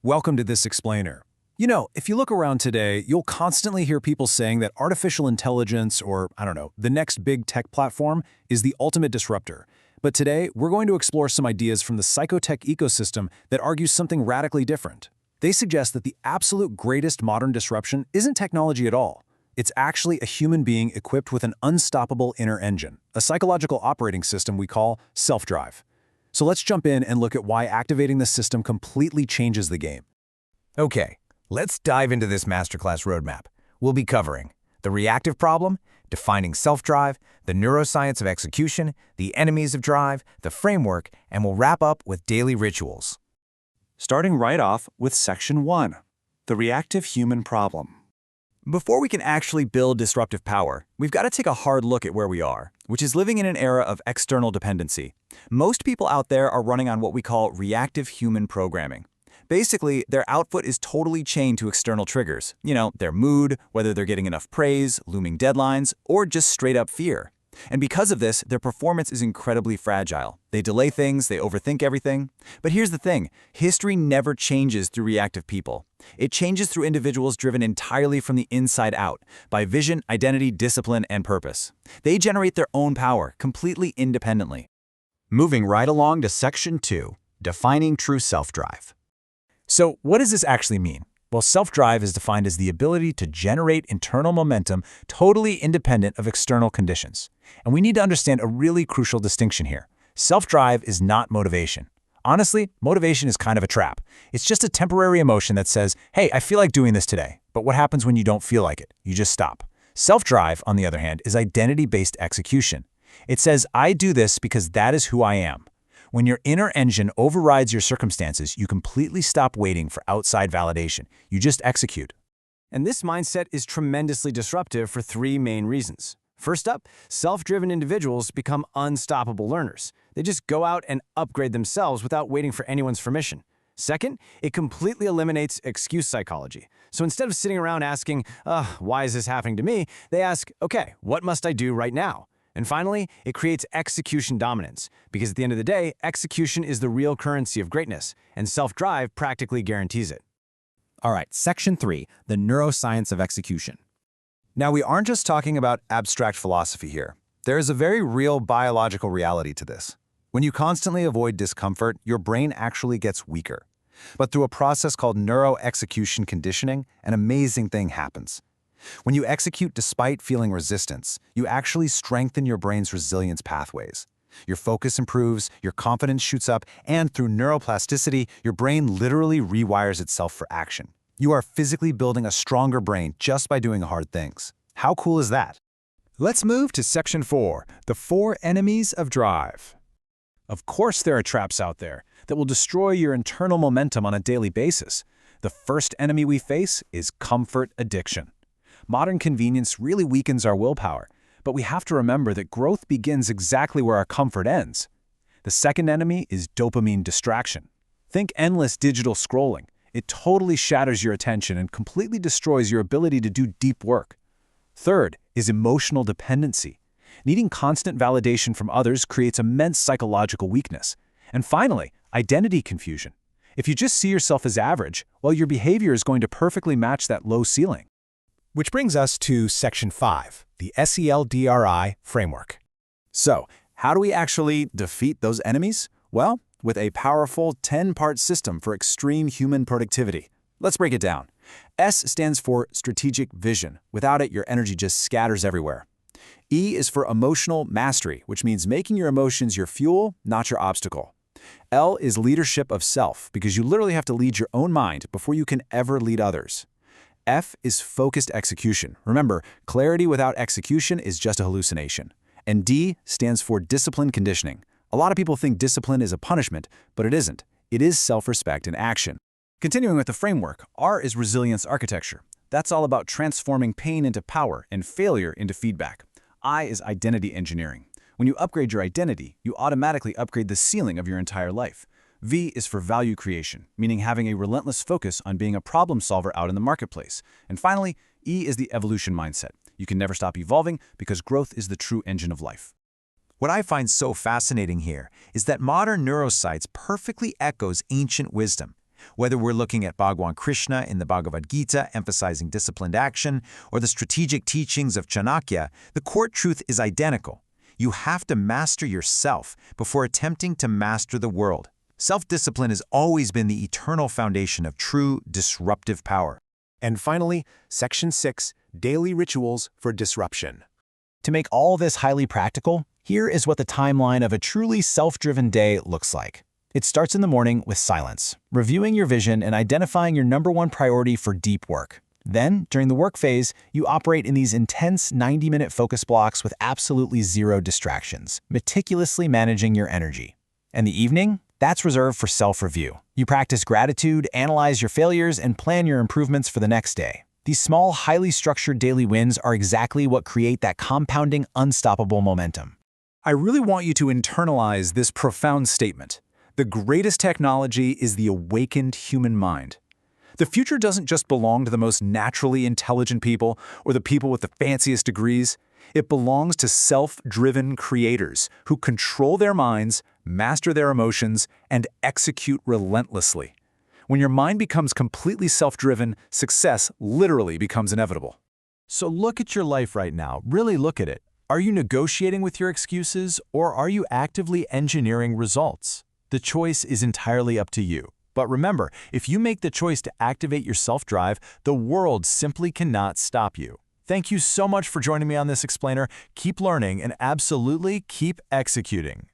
Welcome to this explainer. You know, if you look around today, you'll constantly hear people saying that artificial intelligence or, I don't know, the next big tech platform is the ultimate disruptor. But today, we're going to explore some ideas from the Psychotech ecosystem that argue something radically different. They suggest that the absolute greatest modern disruption isn't technology at all. It's actually a human being equipped with an unstoppable inner engine, a psychological operating system we call self-drive. So let's jump in and look at why activating this system completely changes the game. Okay, let's dive into this masterclass roadmap. We'll be covering the reactive problem, defining self-drive, the neuroscience of execution, the enemies of drive, the framework, and we'll wrap up with daily rituals. Starting right off with Section 1, the reactive human problem. Before we can actually build disruptive power, we've got to take a hard look at where we are, which is living in an era of external dependency. Most people out there are running on what we call reactive human programming. Basically, their output is totally chained to external triggers. You know, their mood, whether they're getting enough praise, looming deadlines, or just straight up fear. And because of this, their performance is incredibly fragile. They delay things, they overthink everything. But here's the thing, history never changes through reactive people. It changes through individuals driven entirely from the inside out, by vision, identity, discipline, and purpose. They generate their own power, completely independently. Moving right along to Section 2, defining true self-drive. So what does this actually mean? Well, self-drive is defined as the ability to generate internal momentum totally independent of external conditions. And we need to understand a really crucial distinction here. Self-drive is not motivation. Honestly, motivation is kind of a trap. It's just a temporary emotion that says, hey, I feel like doing this today. But what happens when you don't feel like it? You just stop. Self-drive, on the other hand, is identity-based execution. It says, I do this because that is who I am. When your inner engine overrides your circumstances, you completely stop waiting for outside validation. You just execute. And this mindset is tremendously disruptive for three main reasons. First up, self-driven individuals become unstoppable learners. They just go out and upgrade themselves without waiting for anyone's permission. Second, it completely eliminates excuse psychology. So instead of sitting around asking, why is this happening to me? They ask, okay, what must I do right now? And finally, it creates execution dominance, because at the end of the day, execution is the real currency of greatness, and self-drive practically guarantees it. All right, Section 3, the neuroscience of execution. Now, we aren't just talking about abstract philosophy here. There is a very real biological reality to this. When you constantly avoid discomfort, your brain actually gets weaker. But through a process called neuro-execution conditioning, an amazing thing happens. When you execute despite feeling resistance, you actually strengthen your brain's resilience pathways. Your focus improves, your confidence shoots up, and through neuroplasticity, your brain literally rewires itself for action. You are physically building a stronger brain just by doing hard things. How cool is that? Let's move to Section 4, the 4 enemies of drive. Of course there are traps out there that will destroy your internal momentum on a daily basis. The first enemy we face is comfort addiction. Modern convenience really weakens our willpower, but we have to remember that growth begins exactly where our comfort ends. The second enemy is dopamine distraction. Think endless digital scrolling. It totally shatters your attention and completely destroys your ability to do deep work. Third is emotional dependency. Needing constant validation from others creates immense psychological weakness. And finally, identity confusion. If you just see yourself as average, well, your behavior is going to perfectly match that low ceiling. Which brings us to Section 5, the S.E.L.F D.R.I.V.E framework. So, how do we actually defeat those enemies? Well, with a powerful 10-part system for extreme human productivity. Let's break it down. S stands for strategic vision. Without it, your energy just scatters everywhere. E is for emotional mastery, which means making your emotions your fuel, not your obstacle. L is leadership of self, because you literally have to lead your own mind before you can ever lead others. F is focused execution. Remember, clarity without execution is just a hallucination. And D stands for discipline conditioning. A lot of people think discipline is a punishment, but it isn't. It is self-respect in action. Continuing with the framework, R is resilience architecture. That's all about transforming pain into power and failure into feedback. I is identity engineering. When you upgrade your identity, you automatically upgrade the ceiling of your entire life. V is for value creation, meaning having a relentless focus on being a problem solver out in the marketplace. And finally, E is the evolution mindset. You can never stop evolving because growth is the true engine of life. What I find so fascinating here is that modern neuroscience perfectly echoes ancient wisdom. Whether we're looking at Bhagwan Krishna in the Bhagavad Gita emphasizing disciplined action, or the strategic teachings of Chanakya, the core truth is identical. You have to master yourself before attempting to master the world. Self-discipline has always been the eternal foundation of true disruptive power. And finally, Section 6, Daily Rituals for Disruption. To make all this highly practical, here is what the timeline of a truly self-driven day looks like. It starts in the morning with silence, reviewing your vision and identifying your #1 priority for deep work. Then, during the work phase, you operate in these intense 90-minute focus blocks with absolutely zero distractions, meticulously managing your energy. And the evening? That's reserved for self-review. You practice gratitude, analyze your failures, and plan your improvements for the next day. These small, highly structured daily wins are exactly what create that compounding, unstoppable momentum. I really want you to internalize this profound statement. The greatest technology is the awakened human mind. The future doesn't just belong to the most naturally intelligent people or the people with the fanciest degrees. It belongs to self-driven creators who control their minds, master their emotions, and execute relentlessly. When your mind becomes completely self-driven, success literally becomes inevitable. So look at your life right now. Really look at it. Are you negotiating with your excuses, or are you actively engineering results? The choice is entirely up to you. But remember, if you make the choice to activate your self-drive, the world simply cannot stop you. Thank you so much for joining me on this explainer. Keep learning and absolutely keep executing.